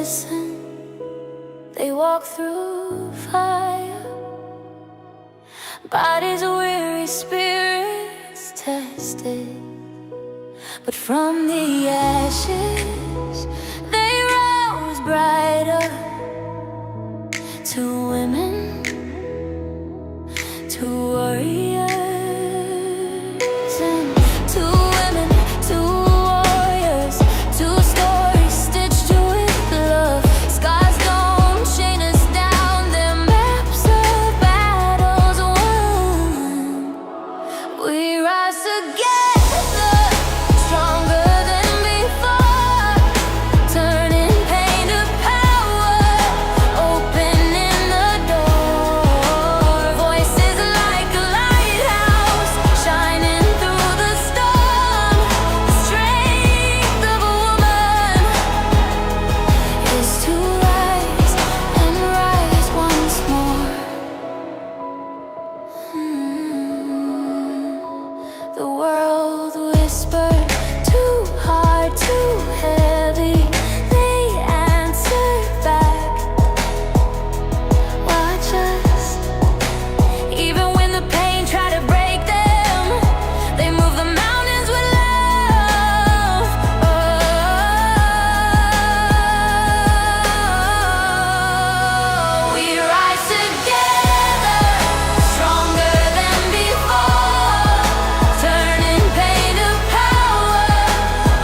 listen, they walk through fire. Bodies weary, spirits tested, but from the ashes they rose brighter. Two women, two warriors, and two women, two warriors, two stories stitched with love. Scars don't chain us down, they're maps of battles won. We rise together, stronger than before, turning pain to power, opening the door. Voices like a lighthouse, shining through the storm. The strength of a woman is to rise and rise once more. The world whispered, too hard, too heavy. They answered back, watch us. Even when the pain tried to break them, they move the mountains with love. Oh, we rise together, stronger than before, turning pain to power,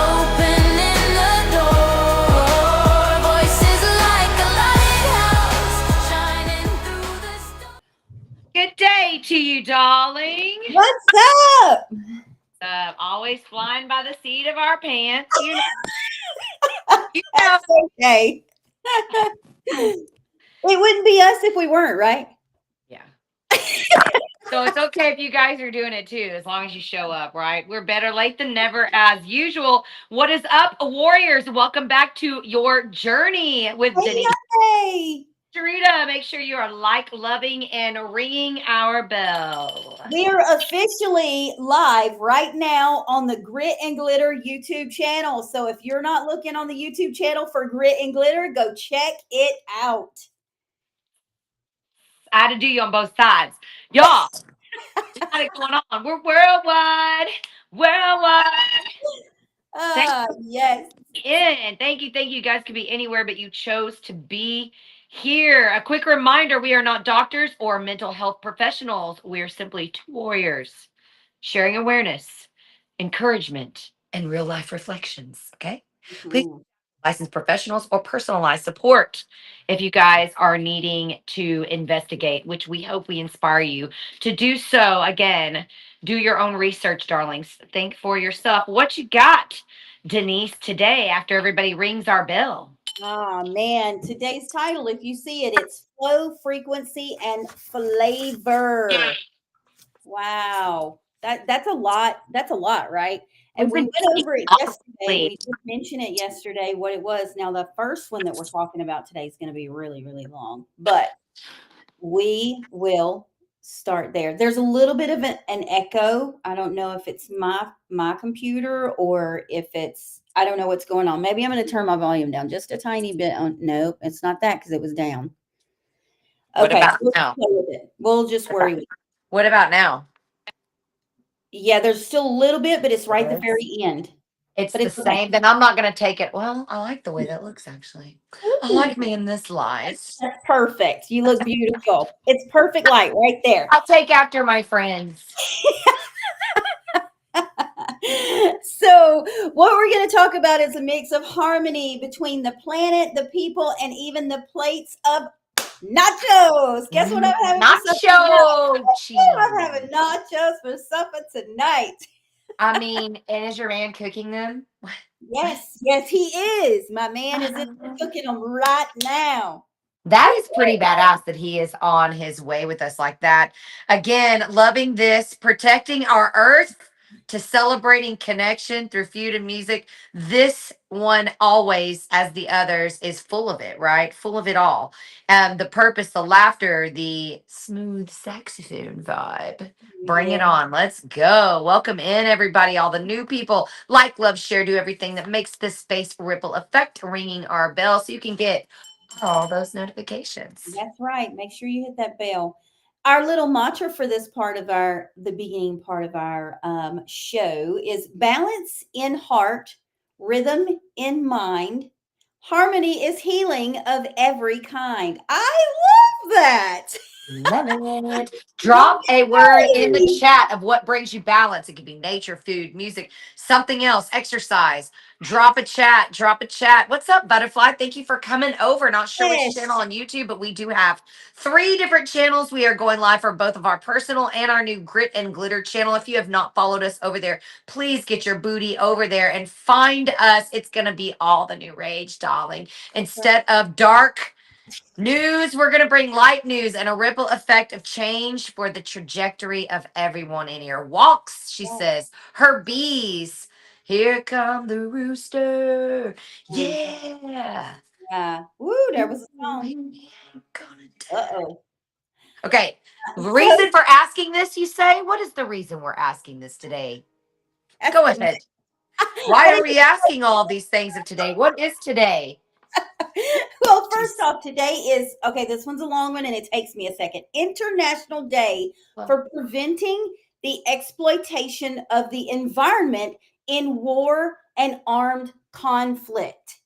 opening the door. Voices like a lighthouse, shining through the storm. Good day to you, darling. What's up? Always flying by the seat of our pants. You know. That's okay. It wouldn't be us if we weren't, right? Yeah. So it's okay if you guys are doing it too, as long as you show up, right? We're better late than never, as usual. What is up, Warriors? Welcome back to your journey with Denise. Hey, Sharita, make sure you are loving, and ringing our bell. we are officially live right now on the Grit and Glitter YouTube channel. So if you're not looking on the YouTube channel for Grit and Glitter, go check it out. I had to do you on both sides. Y'all, we got it going on. We're worldwide. Yes. And thank you. You guys could be anywhere, but you chose to be here. A quick reminder, we are not doctors or mental health professionals. We are simply two warriors sharing awareness, encouragement, and real life reflections. Okay? Please, licensed professionals or personalized support if you guys are needing to investigate, which we hope we inspire you to do so. Again, do your own research, darlings. Think for yourself. What you got, Denise, today after everybody rings our bell? Oh man, today's title, if you see it, it's Flow, Frequency, and Flavor. Wow. That's a lot. That's a lot, right? And we went over it yesterday. We did mention it yesterday what it was. Now, the first one that we're talking about today is going to be really, really long, but we will start there. There's a little bit of an echo. I don't know if it's my computer or if it's, I don't know what's going on. Maybe I'm going to turn my volume down just a tiny bit. No, it's not that because it was down. What Okay, about we'll now? play with it. We'll just worry with it. What about now? Yeah, there's still a little bit, but it's right at the very end. It's But the it's okay. same. Then I'm not going to take it. Well, I like the way that looks, actually. I like me in this light. That's perfect. You look beautiful. It's perfect light right there. I'll take after my friends. So what we're going to talk about is a mix of harmony between the planet, the people, and even the plates of nachos. Guess what I'm having for supper Nacho cheese. I'm having nachos for supper tonight. I mean, and is your man cooking them? Yes, he is. My man is cooking them right now. That is pretty badass that he is on his way with us like that. Again, loving this, protecting our earth, to celebrating connection through food and music. This one always, as the others, is full of it, right? Full of it all. The purpose, the laughter, the smooth saxophone vibe. Bring Yeah, it on. Let's go. Welcome in, everybody. All the new people. Like, love, share, do everything that makes this space ripple effect, ringing our bell so you can get all those notifications. that's right. Make sure you hit that bell. Our little mantra for this part of the beginning part of our show is balance in heart, rhythm in mind, harmony is healing of every kind. I love that. Love it. Drop a word in the chat of what brings you balance. It could be nature, food, music, something else, exercise. Drop a chat. Drop a chat. What's up, Butterfly? Thank you for coming over. Not sure which channel Yes. on YouTube, but we do have 3 different channels. We are going live for both of our personal and our new Grit and Glitter channel. If you have not followed us over there, please get your booty over there and find us. It's going to be all the new rage, darling. Instead of dark news, we're going to bring light news and a ripple effect of change for the trajectory of everyone in here. Walks, she says, her bees. Here come the rooster. Yeah. Yeah. Woo, there was a Ooh, song. he ain't gonna die. Uh-oh. Okay. So Reason for asking this, you say? What is the reason we're asking this today? that's Go the ahead. Why what are is we asking all of these things of today? What is today? well, first Jeez. off, today is okay. This one's a long one and it takes me a second. International Day for Preventing the Exploitation of the Environment in War and Armed Conflict.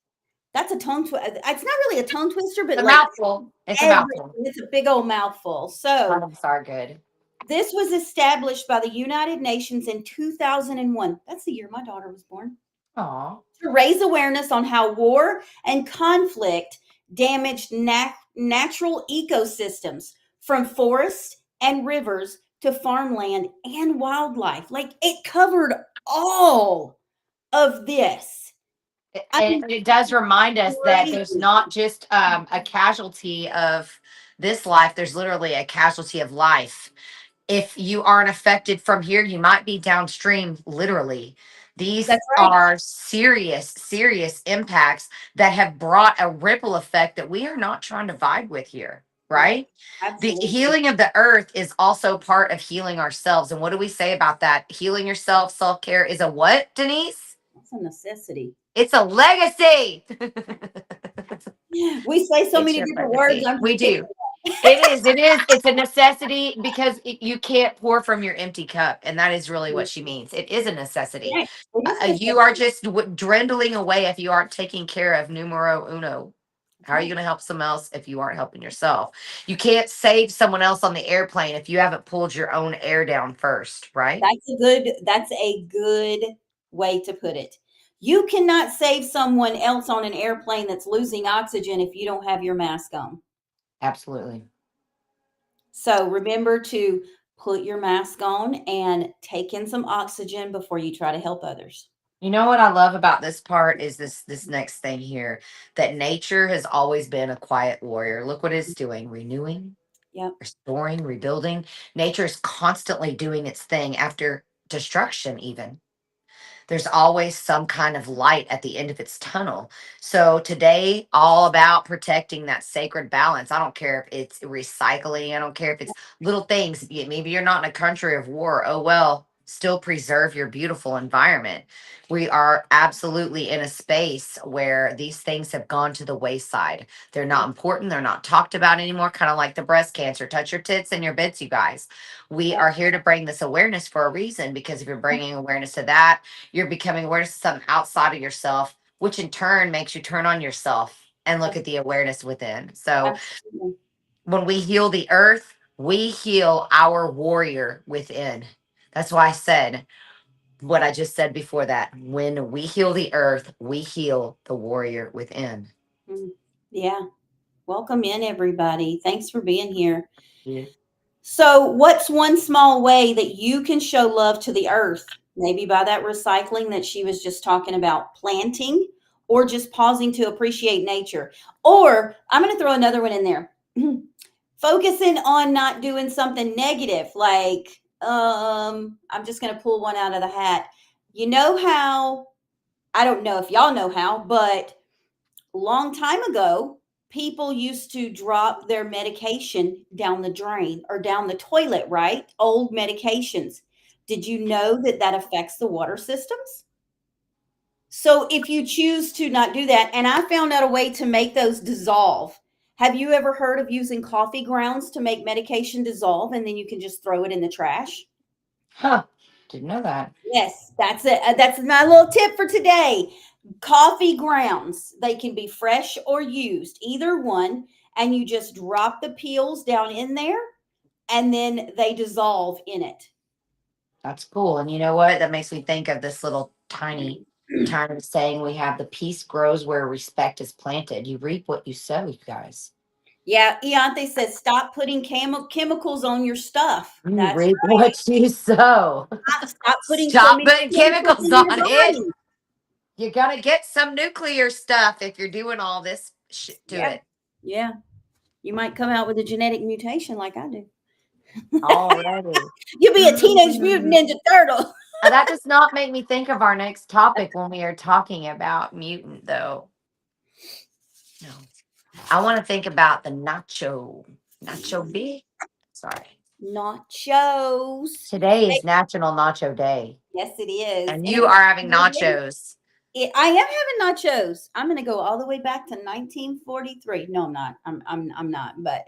That's a tongue twister. It's not really a tongue twister, but It's a like mouthful. It's a everything. mouthful. It's a big old mouthful. So, Tongues are good. this was established by the United Nations in 2001. That's the year my daughter was born. Aw. To raise awareness on how war and conflict damaged natural ecosystems from forests and rivers to farmland and wildlife. Like it covered all of this. I And mean, it does remind us that there's crazy. not just a casualty of this life, there's literally a casualty of life. If you aren't affected from here, you might be downstream, literally. These That's right. are serious, serious impacts that have brought a ripple effect that we are not trying to vibe with here, Yeah, right? The absolutely. healing of the earth is also part of healing ourselves. And what do we say about that? Healing yourself, self care is a what, Denise? That's a necessity. It's a legacy. We say so It's many your different words. legacy. I'm just We kidding. do. It is. It is. It's a necessity because you can't pour from your empty cup. And that is really what she means. It is a necessity. Right. It is You necessity. are just dwindling away if you aren't taking care of numero uno. That's How are you right. going to help someone else if you aren't helping yourself? You can't save someone else on the airplane if you haven't pulled your own air down first, right? That's a good way to put it. You cannot save someone else on an airplane that's losing oxygen if you don't have your mask on. Absolutely. So remember to put your mask on and take in some oxygen before you try to help others. You know what I love about this part is this next thing here, that nature has always been a quiet warrior. Look what it's doing, renewing, Yep. restoring, rebuilding. Nature is constantly doing its thing after destruction even. There's always some kind of light at the end of its tunnel. So today, all about protecting that sacred balance. I don't care if it's recycling. I don't care if it's little things. Maybe you're not in a country of war. Oh well, still preserve your beautiful environment. We are absolutely in a space where these things have gone to the wayside. They're not important. They're not talked about anymore. Kind of like the breast cancer. Touch your tits and your bits, you guys. We Yep. are here to bring this awareness for a reason, because if you're bringing awareness to that, you're becoming aware of something outside of yourself, which in turn makes you turn on yourself and look at the awareness within. So Absolutely. when we heal the earth, we heal our warrior within. That's why I said what I just said before that. When we heal the earth, we heal the warrior within. Mm. Yeah. Welcome in, everybody. Thanks for being here. Yeah. So, what's one small way that you can show love to the earth? Maybe by that recycling that she was just talking about, planting, or just pausing to appreciate nature. Or I'm going to throw another one in there. Focusing on not doing something negative, like I'm just going to pull one out of the hat. You know how, I don't know if y'all know how, but long time ago, people used to drop their medication down the drain or down the toilet, right? Old medications. Did you know that that affects the water systems? So if you choose to not do that, and I found out a way to make those dissolve. Have you ever heard of using coffee grounds to make medication dissolve and then you can just throw it in the trash? Huh. Didn't know that. Yes, that's it. That's my little tip for today. Coffee grounds, they can be fresh or used, either one, and you just drop the peels down in there and then they dissolve in it. That's cool. And you know what? That makes me think of this little tiny saying we have: the peace grows where respect is planted. You reap what you sow, you guys. Yeah, Iante says stop putting chemicals on your stuff. You That's reap right. what you sow. Stop putting so Stop many putting chemicals chemicals in your on it. body. You're going to get some nuclear stuff if you're doing all this shit to Yeah, it. yeah. You might come out with a genetic mutation like I do. Already. You'll be a teenage mutant ninja turtle. That does not make me think of our next topic when we are talking about mutant, though. No. I want to think about the nacho big. Sorry. Nachos. Today is National Nacho Day, Yes, it is. and And you are having nachos. I am having nachos. I'm going to go all the way back to 1943. No, I'm not. I'm not. But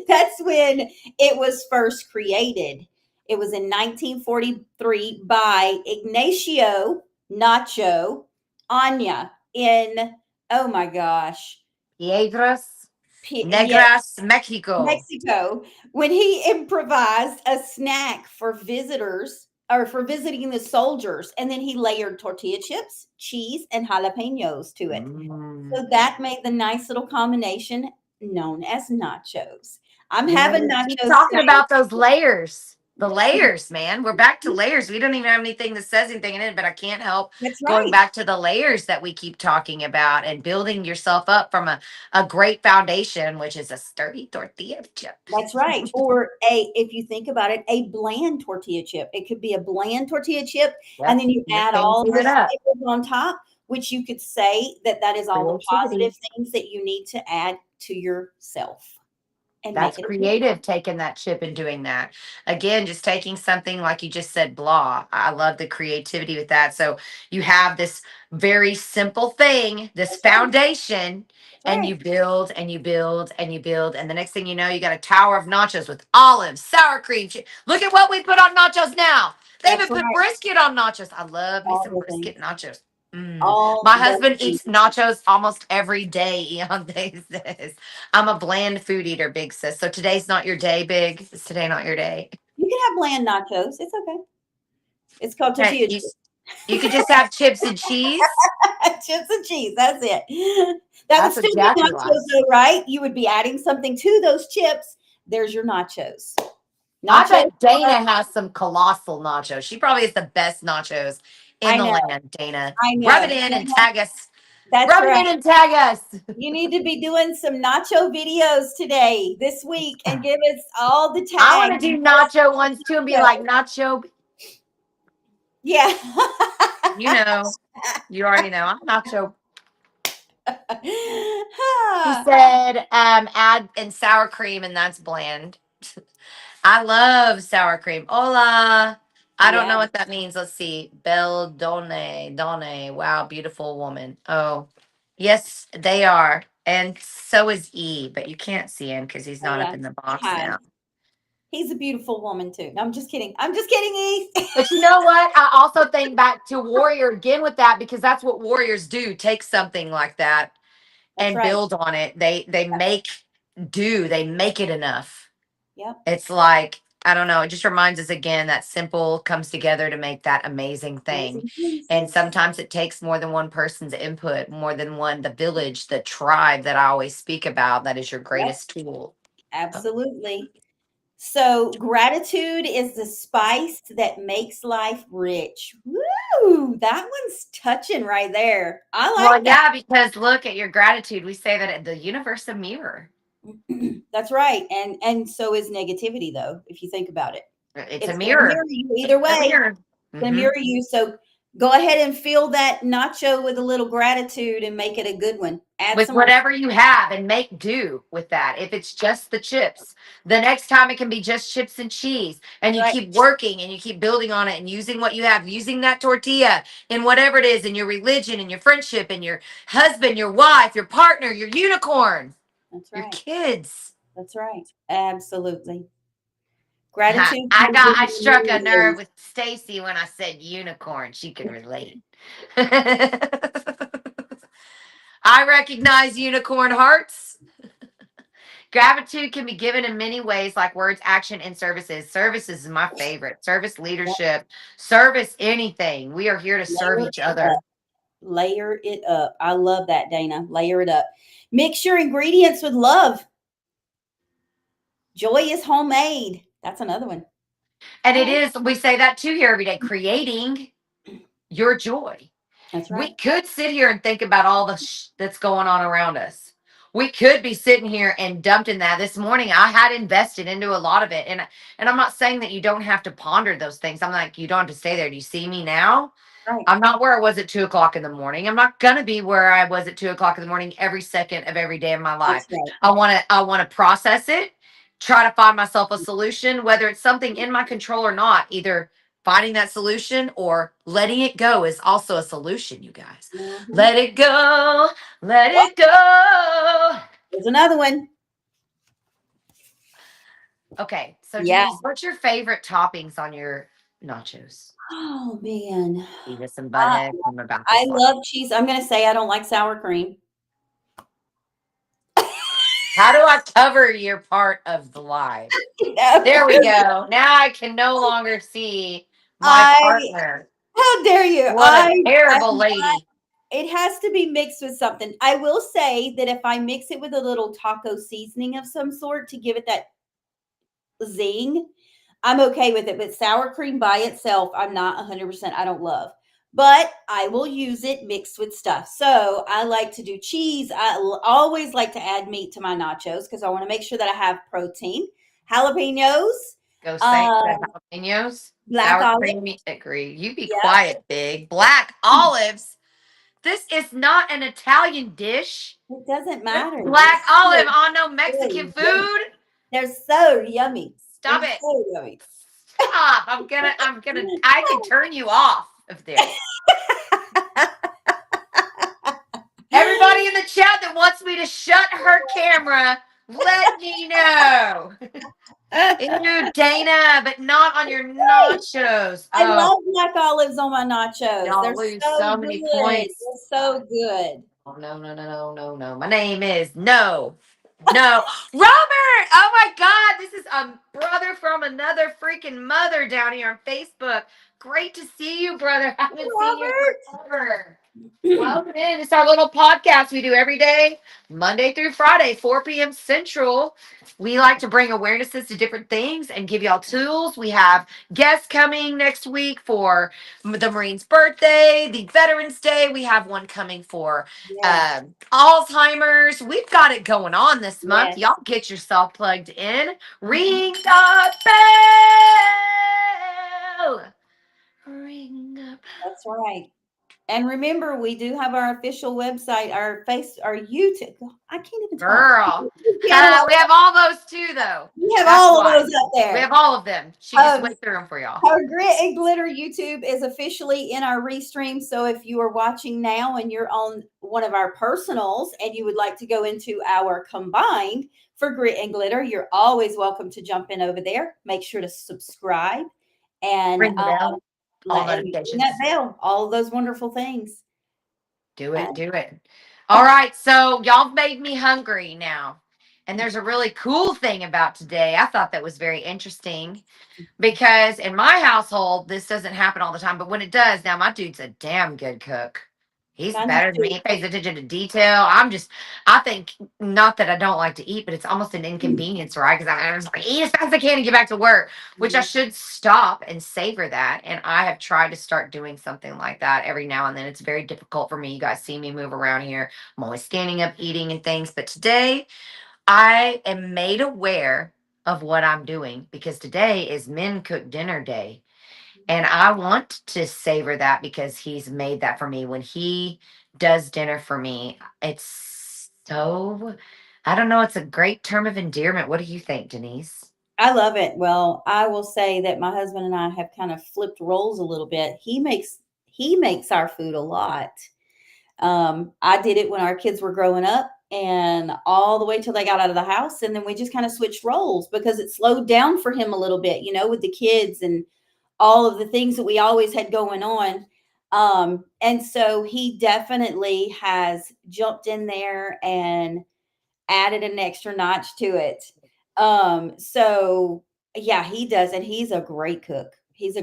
that's when it was first created. It was in 1943 by Ignacio Nacho Anya in, oh my gosh, Piedras yeah, Negras, Mexico. Mexico, when he improvised a snack for visitors or for visiting the soldiers, and then he layered tortilla chips, cheese, and jalapenos to it. Mm. So that made the nice little combination known as nachos. I'm You know, having we keep nachos talking tonight. about those layers. The layers, man. We're back to layers. We don't even have anything that says anything in it, but I can't help That's going right. back to the layers that we keep talking about and building yourself up from a great foundation, which is a sturdy tortilla chip. That's right. Or if you think about it, a bland tortilla chip. It could be a bland tortilla chip, and Yep. then you You're add all changing it those up. flavors on top, which you could say that that is all the positive Creativity. things that you need to add to yourself and make That's it a good creative, taking that chip and doing that. Again, just taking something like you just said, blah. I love the creativity with that. So you have this very simple thing, this That's right. foundation, That's and right. you build and you build and you build. And the next thing you know, you got a tower of nachos with olives, sour cream. Look at what we put on nachos now. They even That's put right. brisket on nachos. I love me All some the things. brisket nachos. All My the husband things. eats nachos almost every day. Eon says, I'm a bland food eater, Big sis. So today's not your day, Big. Is today not your day? You can have bland nachos. It's okay. It's called Hey, tortilla you could just have chips and cheese. chips and cheese. That's it. That would That's still be exactly right. nachos, though, right? You would be adding something to those chips. There's your nachos. I Nachos. bet Dana has some colossal nachos. She probably has the best nachos in I the know. land, Dana. I Rub know. it in and tag us. That's Rub it right. in and tag us. You need to be doing some nacho videos today, this week, and give us all the I want to tags. do nacho ones too and be like, Nacho, Yeah. you know, you already know. I'm nacho. He said, add in sour cream, and that's bland. I love sour cream. Hola. I don't Yeah, know what that means. Let's see. Belle Donne. Wow, beautiful woman. Oh, yes, they are. And so is E, but you can't see him because he's not up yeah. in the box Hi. now. He's a beautiful woman too. No, I'm just kidding. I'm just kidding, Eve. But you know what? I also think back to Warrior again with that, because that's what warriors do. Take something like that That's and right. build on it. They make do. They make it enough. Yep. It's like, I don't know, it just reminds us again that simple comes together to make that amazing thing. Amazing things. And sometimes it takes more than one person's input, more than one, the village, the tribe that I always speak about, that is your Yep. greatest tool. Absolutely. So gratitude is the spice that makes life rich. Woo! That one's touching right there. I Well, like that. yeah, because look at your gratitude. We say that the universe a mirror. That's right. And so is negativity though, if you think about it. It's a It's gonna mirror. mirror you It's either a way. mirror. It's gonna Hmm. mirror you. So go ahead and fill that nacho with a little gratitude and make it a good one. Add With some more. whatever you have and make do with that. If it's just the chips, the next time it can be just chips and cheese. And you Right. keep working and you keep building on it and using what you have, using that tortilla in whatever it is, in your religion, in your friendship, in your husband, your wife, your partner, your unicorn, That's your right. kids. That's right. Absolutely. I Gratitude can be I in struck many a nerve ways. with Stacy when I said unicorn. She can relate. I recognize unicorn hearts. Gratitude can be given in many ways, like words, action, and services. Services is my favorite. Service Yep. leadership, service anything. We are here to serve Layer each it up. other. Layer it up. I love that, Dana. Layer it up. Mix your ingredients with love. Joy is homemade. That's another one. And I it like. is, we say that too here every day, creating your joy. That's We right. could sit here and think about all the that's going on around us. We could be sitting here and dumped in that. This morning, I had invested into a lot of it, and I'm not saying that you don't have to ponder those things. I'm like, you don't have to stay there. Do you see me now? Right. I'm not where I was at 2 o'clock in the morning. I'm not gonna be where I was at 2 o'clock in the morning every second of every day of my life. That's right. I want to process it, try to find myself a solution, whether it's something in my control or not. Either finding that solution or letting it go is also a solution, you guys. Mhm. Let it go, let Oh, it go. there's another one. Okay, so Yeah. Denise, what's your favorite toppings on your nachos? Oh man. Beavis and I, Butthead, I'm about I this life. love cheese. I'm gonna say I don't like sour cream. How do I cover your part of the lie? No. There we go. Now I can no longer see my I partner. how dare you? What a I'm terrible not, lady. it has to be mixed with something. I will say that if I mix it with a little taco seasoning of some sort to give it that zing, I'm okay with it. But sour cream by itself, I'm not 100%. I don't love. But I will use it mixed with stuff. So I like to do cheese. Always like to add meat to my nachos because I want to make sure that I have protein. Jalapenos, Go Saints uh, and jalapenos. black Sour olive. cream, agree. You be Yep. quiet, big. Black olives. This is not an Italian dish. It doesn't This matter. black olive on no Mexican So yummy. food. They're so yummy. Stop They're it. so yummy. Stop. I can turn you off of this. Everybody in the chat that wants me to shut her camera, let me know. Ew, Dana, but not on your nachos. I Oh, love black olives on my nachos. They're y'all lose so so good. many points. They're so good. Oh, no, no, no, no, no, no. My name is No. No. Robert! Oh my God. This is a brother from another freaking mother down here on Facebook. Great to see you, brother. I haven't seen you forever. Welcome in. It's our little podcast we do every day, Monday through Friday, 4 p.m. Central. We like to bring awarenesses to different things and give y'all tools. We have guests coming next week for the Marine's birthday, the Veterans Day. We have one coming for Yes. Alzheimer's. We've got it going on this month. Yes. Y'all get yourself plugged in. Mhm. Ring the bell. Ring the That's right. And remember, we do have our official website, our YouTube. I can't even talk. Girl. Channel. We have all those too, though. We have That's all of why. those up We there. have all of them. She just Um, went through them for y'all. Our Grit and Glitter YouTube is officially in our restream. So if you are watching now and you're on one of our personals and you would like to go into our combined for Grit and Glitter, you're always welcome to jump in over there. Make sure to subscribe and Ring the bell. All and ring that notifications. bell. All of those wonderful things. Do it. And Do it. All right. So y'all made me hungry now. And there's a really cool thing about today. I thought that was very interesting because in my household, this doesn't happen all the time. But when it does, now my dude's a damn good cook. He's I know better than me. too. He pays attention to detail. I think, not that I don't like to eat, but it's almost an inconvenience, right? Because I'm just like, eat as fast as I can and get back to work, which I should stop and savor that. And I have tried to start doing something like that every now and then. It's very difficult for me. You guys see me move around here. I'm always standing up, eating and things. But today, I am made aware of what I'm doing because today is men cook dinner day. And I want to savor that because he's made that for me. When he does dinner for me, it's so, I don't know, it's a great term of endearment. What do you think, Denise? I love it. Well, I will say that my husband and I have kind of flipped roles a little bit. He makes our food a lot. I did it when our kids were growing up and all the way till they got out of the house. And then we just kind of switched roles because it slowed down for him a little bit, with the kids and all of the things that we always had going on. And so he definitely has jumped in there and added an extra notch to it. So yeah, he does, and he's a great cook. He's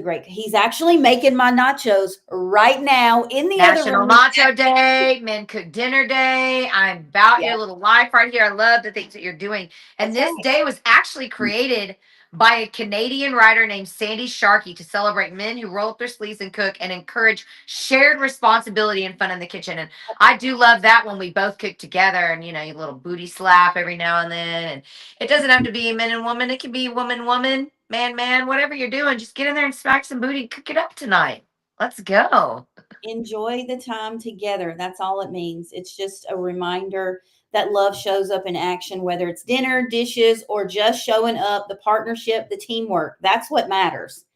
actually making my nachos right now in the other National room. Nacho Day, Men Cook Dinner Day. I'm about Yeah, your little life right here. I love the things that you're doing. And that's this right. day was actually created by a Canadian writer named Sandy Sharkey to celebrate men who roll up their sleeves and cook and encourage shared responsibility and fun in the kitchen. And I do love that when we both cook together and, a little booty slap every now and then. And it doesn't have to be men and woman. It can be woman, woman, man, man, whatever you're doing. Just get in there and smack some booty and cook it up tonight. Let's go. Enjoy the time together. That's all it means. It's just a reminder that love shows up in action, whether it's dinner, dishes, or just showing up, the partnership, the teamwork. That's what matters.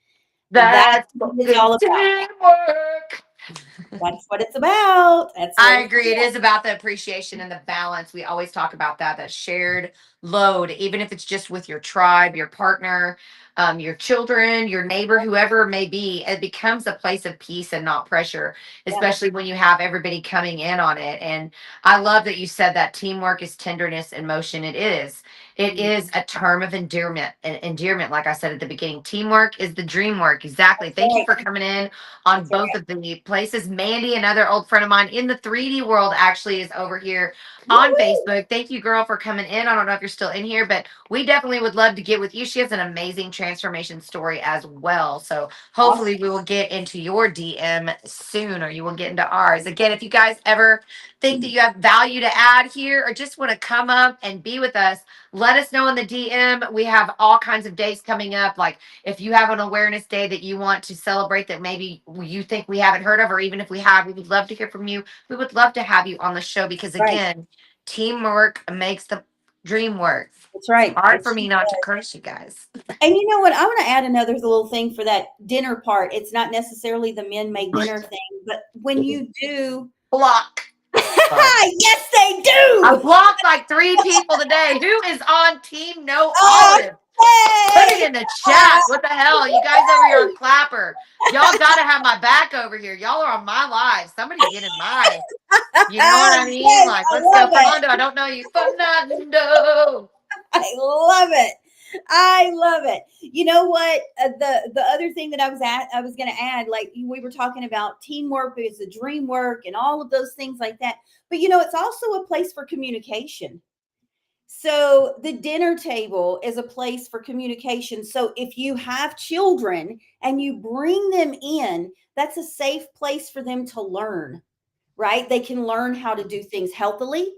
That's That's what what it's good all about. teamwork. That's what it's about. That's what I it's agree. It is about the appreciation and the balance. We always talk about that shared load, even if it's just with your tribe, your partner, your children, your neighbor, whoever it may be. It becomes a place of peace and not pressure, yeah. especially when you have everybody coming in on it. And I love that you said that teamwork is tenderness and motion. It is. It Mhm. is a term of endearment. Endearment, like I said at the beginning, teamwork is the dream work. Exactly. Thank you Right. for coming in on That's right. both of the places. Mandy, another old friend of mine in the 3D world, actually is over here on Woo-woo. Facebook. Thank you, girl, for coming in. I don't know if you're still in here, but we definitely would love to get with you. She has an amazing transformation story as well. So hopefully Awesome. we will get into your DM soon, or you will get into ours. Again, if you guys ever think that you have value to add here or just want to come up and be with us, let us know in the DM. We have all kinds of dates coming up. Like if you have an awareness day that you want to celebrate that maybe you think we haven't heard of, or even if we have, we would love to hear from you. We would love to have you on the show because, Right. again, teamwork makes the dream work. That's It's right. hard for me not to curse you guys. And you know what? I want to add another little thing for that dinner part. It's not necessarily the men make dinner thing, but when you do, Block. Sorry. yes, they I do. blocked like 3 people today. Who is on team no Oh, olive? Put it hey. in the chat. What the hell? You guys over here on Clapper. Y'all got to have my back over here. Y'all are on my live. Somebody get in mine. You know what I mean? Yes, Like, I let's go, love it. Fernando. I don't know you. Fernando. I love it. I love it. You know what? The other thing that I was going to add, like we were talking about teamwork is the dream work and all of those things like that. But it's also a place for communication. So the dinner table is a place for communication. So if you have children and you bring them in, that's a safe place for them to learn, right? They can learn how to do things healthily.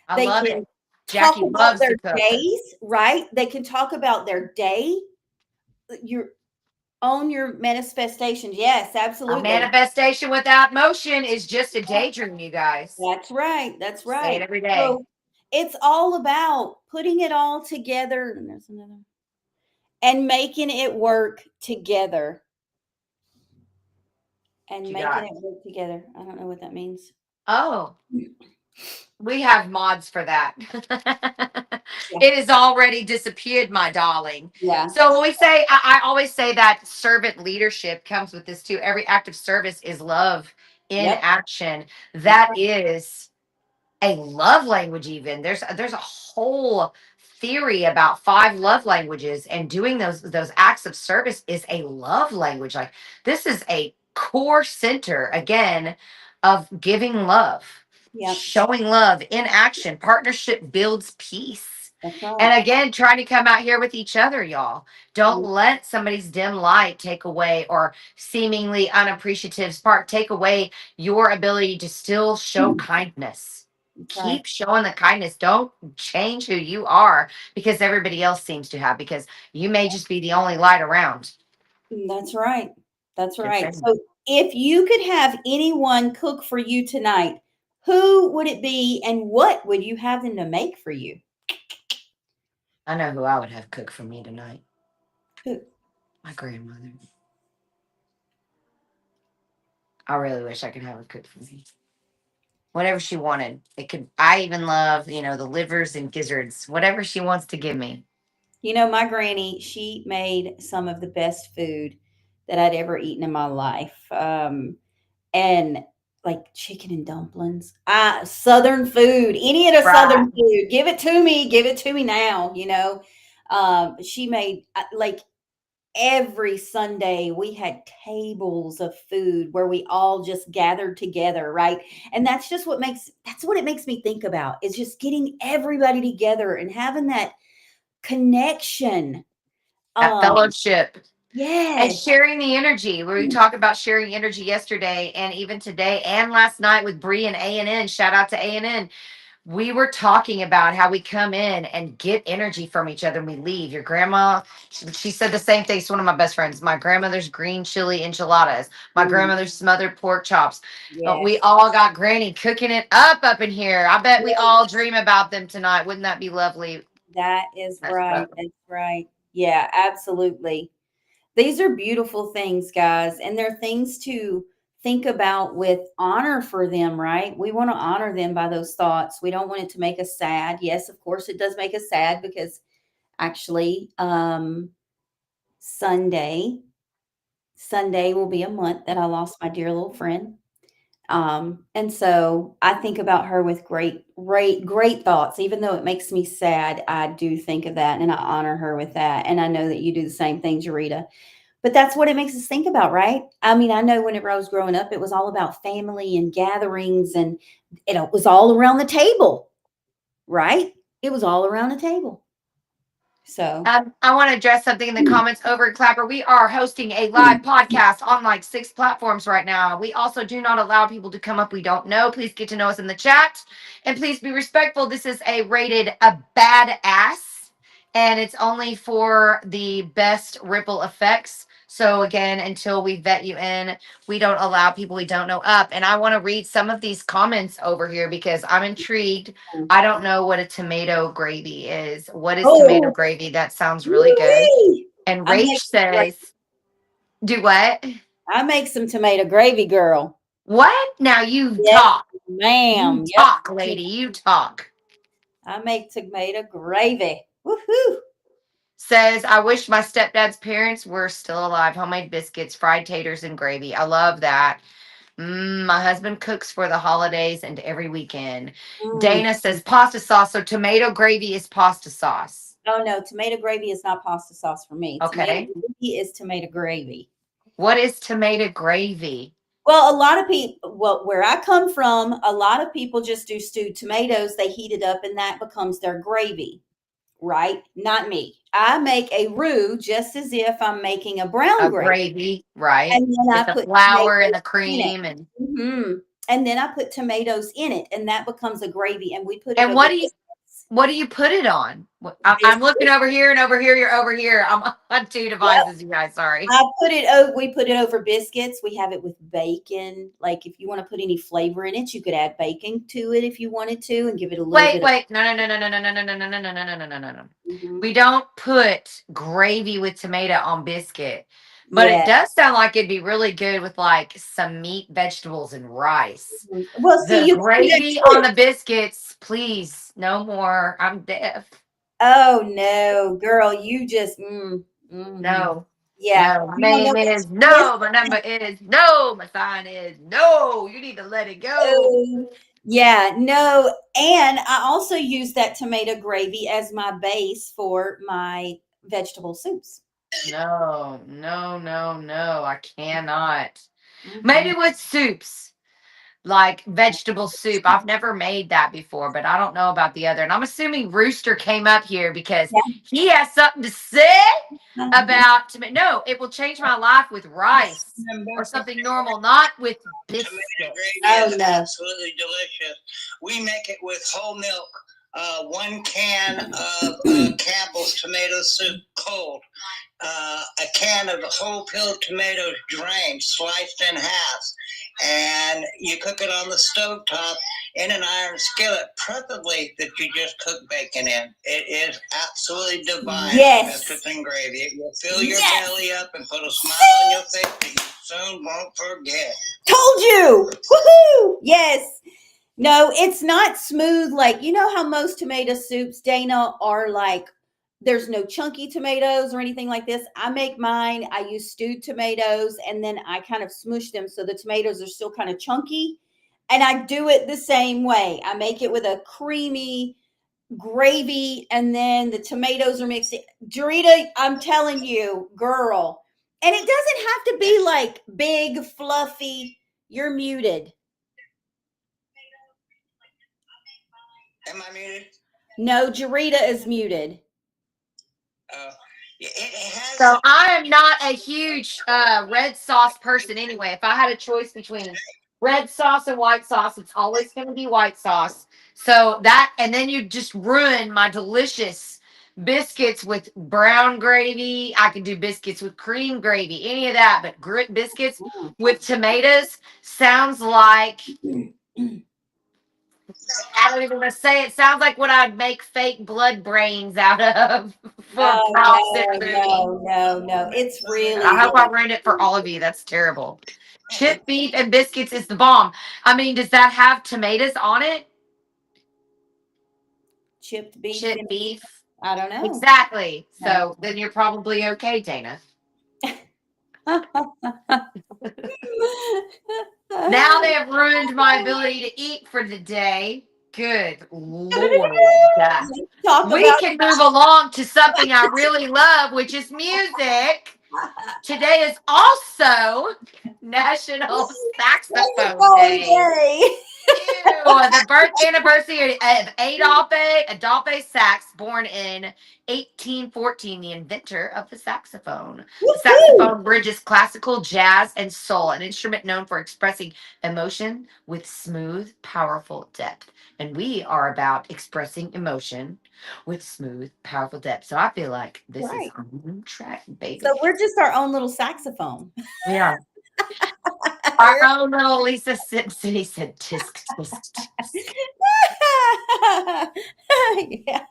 I They love can it. talk Jackie about loves their to cook. days, right? They can talk about their day, your own your manifestations. Yes, A absolutely. manifestation without motion is just a daydream, you guys. That's right. That's Say it right. every day. So it's all about putting it all together. And there's another and making it work together. What And you making got? it work together. I don't know what that means. Oh, we have mods for that. Yeah. It has already disappeared, my darling. Yeah. So when we say, I always say that servant leadership comes with this too. Every act of service is love in Yep. action. That's That right. is a love language. Even there's a whole theory about 5 love languages, and doing those acts of service is a love language. Like this is a core center again of giving love, Yep. showing love in action. Partnership builds peace. That's right. And again, trying to come out here with each other, y'all. Don't Mm. let somebody's dim light take away, or seemingly unappreciative spark take away your ability to still show kindness. That's right. Keep showing the kindness. Don't change who you are because everybody else seems to have, because you may just be the only light around. That's right. That's Just right. saying. So if you could have anyone cook for you tonight, who would it be and what would you have them to make for you? I know who I would have cook for me tonight. Who? My grandmother. I really wish I could have her cook for me. Whatever she wanted. It could, I even love, the livers and gizzards. Whatever she wants to give me. You know, my granny, she made some of the best food that I'd ever eaten in my life. And like chicken and dumplings. Southern food, any of the Right. Southern food. Give it to me now, you know. She made like every Sunday we had tables of food where we all just gathered together, right? And that's what it makes me think about is just getting everybody together and having that connection. That Um, fellowship. And yes. sharing the energy. We talked about sharing energy yesterday and even today and last night with Bree and A&N. Shout out to A&N. We were talking about how we come in and get energy from each other and we leave. Your grandma, she said the same thing. It's one of my best friends. My grandmother's green chili enchiladas. My Mm, grandmother's smothered pork chops. We yes. all got Granny cooking it up in here. I bet we all Yes. dream about them tonight. Wouldn't that be lovely? That is That's right. lovely. That's right. Yeah, absolutely. These are beautiful things, guys, and they're things to think about with honor for them, right? We want to honor them by those thoughts. We don't want it to make us sad. Yes, of course, it does make us sad because actually, Sunday, Sunday will be a month that I lost my dear little friend. And so I think about her with great thoughts. Even though it makes me sad, I do think of that and I honor her with that. And I know that you do the same thing, Jarita. But that's what it makes us think about, right? I mean, I know whenever I was growing up, it was all about family and gatherings, and it was all around the table, right? It was all around the table. So, I want to address something in the comments over at Clapper. We are hosting a live podcast on like 6 platforms right now. We also do not allow people to come up we don't know. Please get to know us in the chat. And please be respectful. This is rated a badass. And it's only for the best ripple effects. So again, until we vet you in, we don't allow people we don't know up. And I want to read some of these comments over here because I'm intrigued. I don't know what a tomato gravy is. What is tomato oh, gravy? That sounds really good. woo-wee. And I make Rach says, do what? I make some tomato gravy, girl. What? Now you Yes, talk. You ma'am. talk, Yep. lady. You talk. I make tomato gravy. Woohoo! Says, I wish my stepdad's parents were still alive. Homemade biscuits, fried taters, and gravy. I love that. My husband cooks for the holidays and every weekend. Mm. Dana says pasta sauce. So tomato gravy is pasta sauce. Oh no, tomato gravy is not pasta sauce for me. Tomato Okay. gravy is tomato gravy. What is tomato gravy? Well, a lot of people, well, where I come from, a lot of people just do stewed tomatoes. They heat it up and that becomes their gravy, right? Not me. I make a roux just as if I'm making a brown A gravy. gravy, right? And then With I the put flour and tomatoes the in it. cream Mhm. And then I put tomatoes in it, and that becomes a gravy. And we put it and over biscuits. what do you put it on? I'm looking Biscuits. over here and over here. You're over here. I'm on two devices, you guys. Sorry. We put it over biscuits. We have it with bacon. Like if you want to put any flavor in it, you could add bacon to it if you wanted to and give it a little Wait, bit of wait. No, no, no, no, no, no, no, no, no, no, no, no, no, no, no, no, no. mhm. We don't put gravy with tomato on biscuit. But it Yeah. does sound like it'd be really good with like some meat, vegetables, and rice. Mhm. Well, see, The you can do that gravy on too. the biscuits, please. No more. I'm deaf. Oh no, girl, you just No. yeah. No, my You don't know name what is no. My number is no. My sign is no. You need to let it go. oh, yeah, no. And I also use that tomato gravy as my base for my vegetable soups. No, no, no, no. I cannot. Mhm. Maybe with soups, like vegetable soup. I've never made that before, but I don't know about the other. And I'm assuming Rooster came up here because Yeah. he has something to say. about tomato. No, it will change my life with rice or something normal, not with Tomato biscuits. gravy Oh, is no. absolutely delicious. We make it with whole milk. 1 can of Campbell's tomato soup cold. A can of whole peeled tomatoes drained, sliced in half, and you cook it on the stove top in an iron skillet, preferably that you just cook bacon in. It is absolutely divine. Yes. Biscuits and gravy. It will fill your Yes. belly up and put a smile on your face that you soon won't forget. Told you. Woohoo! Yes. No, it's not smooth. Like, you know how most tomato soups, Dana, are like, there's no chunky tomatoes or anything like this. I make mine. I use stewed tomatoes and then I kind of smush them so the tomatoes are still kind of chunky. And I do it the same way. I make it with a creamy gravy and then the tomatoes are mixed. Dorita, I'm telling you, girl. And it doesn't have to be like big, fluffy. You're muted. Am I muted? No, Jarita is muted. It has. So I am not a huge red sauce person anyway. If I had a choice between red sauce and white sauce, it's always going to be white sauce. So that, and then you just ruin my delicious biscuits with brown gravy. I can do biscuits with cream gravy, any of that, but grit biscuits with tomatoes sounds like, I don't even want to say it. Sounds like what I'd make fake blood brains out of for Oh, processed food. no. It's really I hope I good. ruined it for all of you. That's terrible. Chip beef and biscuits is the bomb. I mean, does that have tomatoes on it? Chipped beef. Chip beef. I don't know. Exactly. So then you're probably okay, Dana. Now they have ruined my ability to eat for the day. Good Lord. Talk We about can move along to something I really love, which is music. Today is also National Saxophone Day. Ew, the birth anniversary of Adolphe Sax, born in 1814, the inventor of the saxophone. The saxophone bridges classical, jazz, and soul, an instrument known for expressing emotion with smooth, powerful depth. And we are about expressing emotion with smooth, powerful depth. So I feel like this is on track, baby. So we're just our own little saxophone. Yeah. Our own little Lisa Simpson said, tisk, tisk, tisk. Yeah.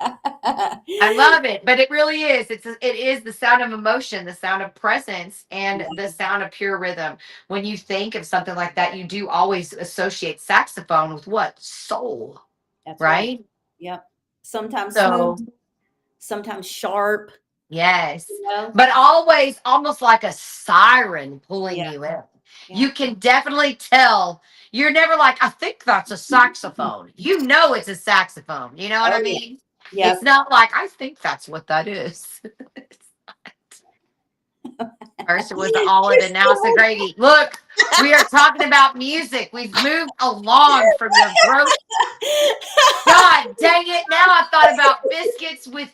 I love it, but it really is. It is the sound of emotion, the sound of presence, and the sound of pure rhythm. When you think of something like that, you do always associate saxophone with what? Soul. That's right? Yep. Sometimes So smooth, sometimes sharp. yes. You know? But always almost like a siren pulling Yeah. you in. Yeah. You can definitely tell. You're never like, I think that's a saxophone. You know it's a saxophone. You know what Oh, I yeah. mean? Yep. It's not like, I think that's what that is. First it was the olive and now it's the gravy. Look, we are talking about music. We've moved along from your gross. God dang it. Now I thought about biscuits with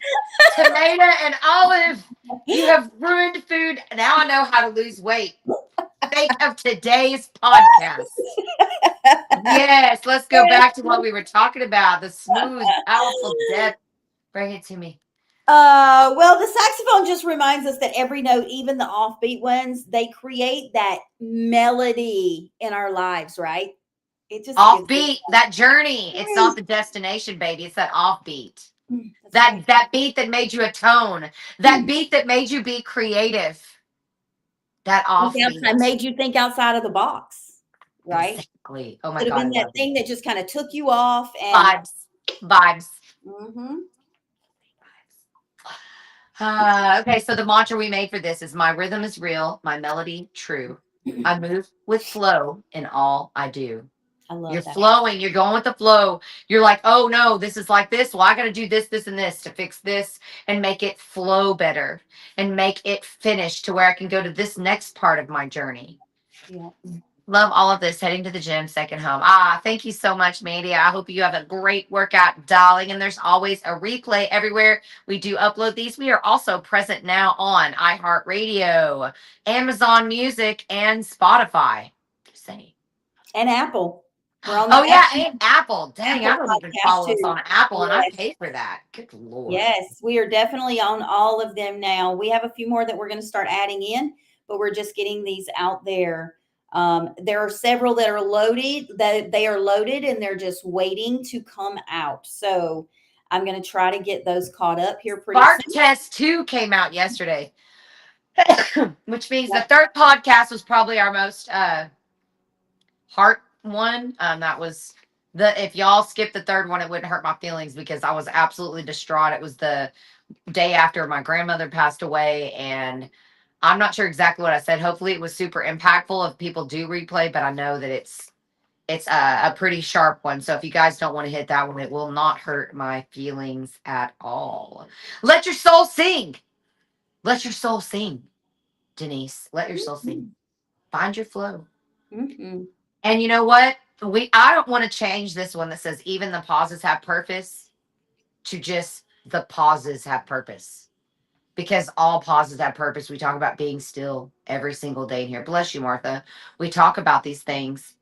tomato and olive. You have ruined food. Now I know how to lose weight. Sake of today's podcast. Yes, let's go back to what we were talking about. The smooth, powerful depth. Bring it to me. Well, the saxophone just reminds us that every note, even the offbeat ones, they create that melody in our lives, right? It just Offbeat, that journey. It's not the destination, baby. It's that offbeat. That beat that made you atone. That beat that made you be creative. That offbeat. I made you think outside of the box, right? Exactly. Oh my Could have God. been that thing that just kind of took you off and Vibes. Mhm. Okay, so the mantra we made for this is my rhythm is real, my melody true. I move with flow in all I do. I love You're that. flowing, you're going with the flow. You're like, oh no, this is like this. Well, I got to do this, this, and this to fix this and make it flow better and make it finish to where I can go to this next part of my journey. Yeah. Love all of this. Heading to the gym, second home. Thank you so much, Mandy. I hope you have a great workout, darling. And there's always a replay everywhere. We do upload these. We are also present now on iHeartRadio, Amazon Music, and Spotify. Just saying. And Apple. We're on the Oh yeah, Apple, and Apple. Dang, I Apple don't even podcast follow us too. on Apple, and I Yes. pay for that. Good Lord. Yes, we are definitely on all of them now. We have a few more that we're going to start adding in, but we're just getting these out there. There are several that are loaded, that they are loaded and they're just waiting to come out. So I'm going to try to get those caught up here pretty Spark soon. Test 2 came out yesterday, which means the Yep. third podcast was probably our most heart one. That was if y'all skipped the third one, it wouldn't hurt my feelings because I was absolutely distraught. It was the day after my grandmother passed away, and I'm not sure exactly what I said. Hopefully it was super impactful if people do replay, but I know that it's a pretty sharp one. So if you guys don't want to hit that one, it will not hurt my feelings at all. Let your soul sing. Let your soul sing, Denise. Let your soul sing. Find your flow. Mhm. And you know what? I don't want to change this one that says even the pauses have purpose to just the pauses have purpose. Because all pauses have purpose. We talk about being still every single day in here. Bless you, Martha. We talk about these things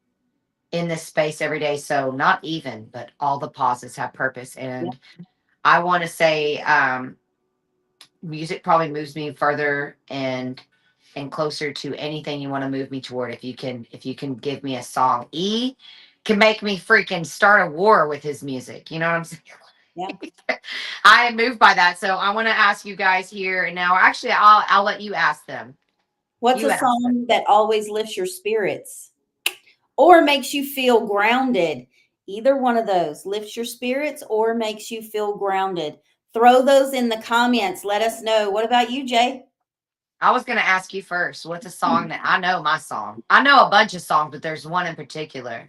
in this space every day. So not even, but all the pauses have purpose. And I want to say music probably moves me further and closer to anything you want to move me toward. If you can give me a song. E can make me freaking start a war with his music. You know what I'm saying? Yeah. I am moved by that. So I want to ask you guys here and now. Actually, I'll let you ask them. What's You a ask them. song that always lifts your spirits or makes you feel grounded? Either one of those lifts your spirits or makes you feel grounded. Throw those in the comments. Let us know. What about you, Jay? I was going to ask you first. What's a song that I know my song? I know a bunch of songs, but there's one in particular.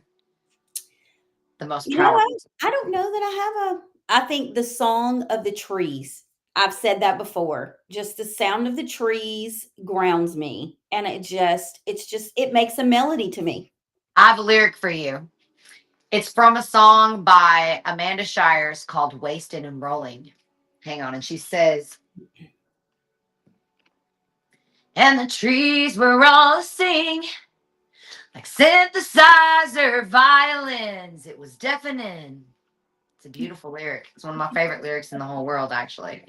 The most You know powerful. what? I don't know that I have a. I think the song of the trees. I've said that before. Just the sound of the trees grounds me. And it makes a melody to me. I have a lyric for you. It's from a song by Amanda Shires called Wasted and Rolling. Hang on. And she says, and the trees were all sing like synthesizer violins. It was deafening. It's a beautiful lyric. It's one of my favorite lyrics in the whole world, actually.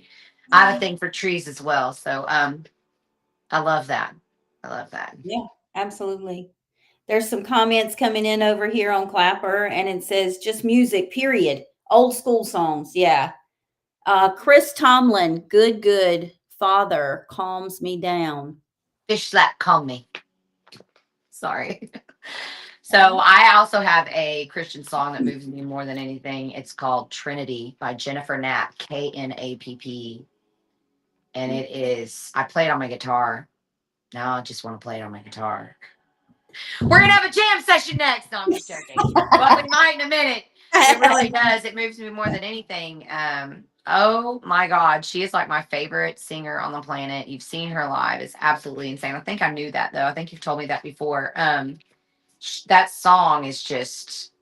I have a thing for trees as well. So I love that. I love that. Yeah, absolutely. There's some comments coming in over here on Clapper, and it says just music, period. Old school songs. Yeah. Chris Tomlin, good, good. Father calms me down. Fish slap, call me. Sorry. So I also have a Christian song that moves me more than anything. It's called Trinity by Jennifer Knapp, Knapp. And it is, I play it on my guitar. Now I just want to play it on my guitar. We're going to have a jam session next. No, I'm just joking. But we might in a minute. It really does. It moves me more than anything. Oh my God. She is like my favorite singer on the planet. You've seen her live. It's absolutely insane. I think I knew that though. I think you've told me that before. That song is just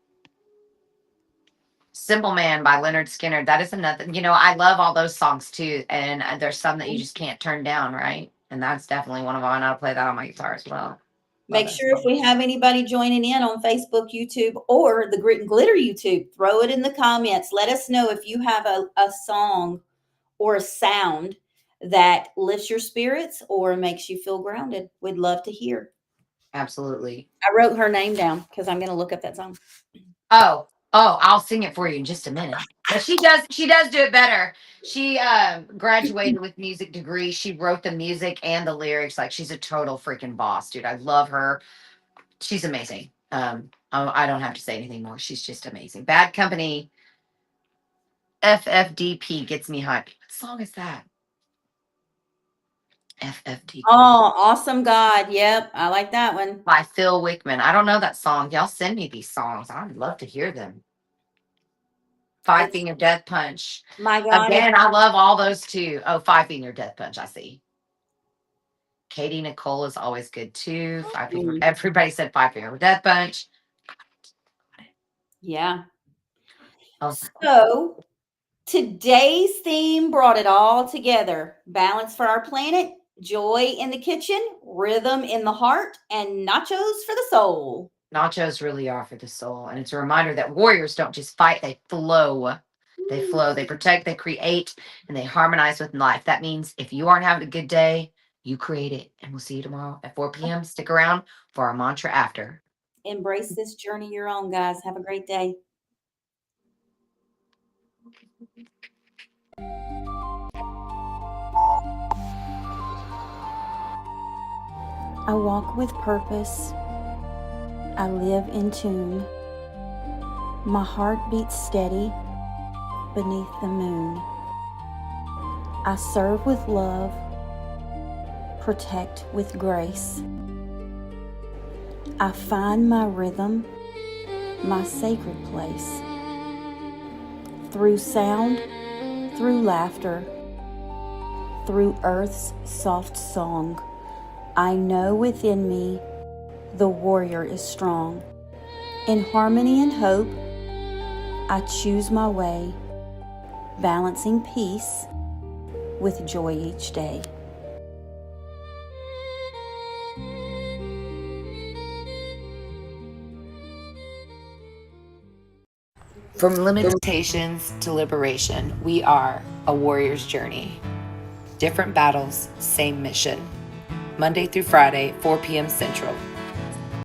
Simple Man by Leonard Skinner. That is another, I love all those songs too. And there's some that you just can't turn down, right? And that's definitely one of them. And I'll play that on my guitar as well. Make sure if we have anybody joining in on Facebook, YouTube, or the Grit and Glitter YouTube, throw it in the comments. Let us know if you have a song or a sound that lifts your spirits or makes you feel grounded. We'd love to hear. Absolutely. I wrote her name down because I'm going to look up that song. Oh, I'll sing it for you in just a minute. But she does do it better. She graduated with music degree. She wrote the music and the lyrics. Like she's a total freaking boss, dude. I love her. She's amazing. I don't have to say anything more. She's just amazing. Bad Company, FFDP gets me hyped. What song is that? FFDP. Oh, Awesome God. Yep. I like that one. By Phil Wickman. I don't know that song. Y'all send me these songs. I'd love to hear them. Five Finger Death Punch. My God. Again, I love all those too. Oh, Five Finger Death Punch. I see. Katie Nicole is always good too. Everybody said 5 Finger Death Punch. Yeah. Oh, So today's theme brought it all together. Balance for our planet, joy in the kitchen, rhythm in the heart, and nachos for the soul. nachos really are for the soul. And it's a reminder that warriors don't just fight, they flow. They flow, they protect, they create, and they harmonize with life. That means if you aren't having a good day, you create it. And we'll see you tomorrow at 4 p.m. Stick around for our mantra after. Embrace this journey you're on, guys. Have a great day. I walk with purpose. I live in tune. My heart beats steady beneath the moon. I serve with love, protect with grace. I find my rhythm, my sacred place. Through sound, through laughter, through earth's soft song, I know within me the warrior is strong. In harmony and hope, I choose my way, balancing peace with joy each day. From limitations to liberation, we are a warrior's journey. Different battles, same mission. Monday through Friday, 4 p.m. Central.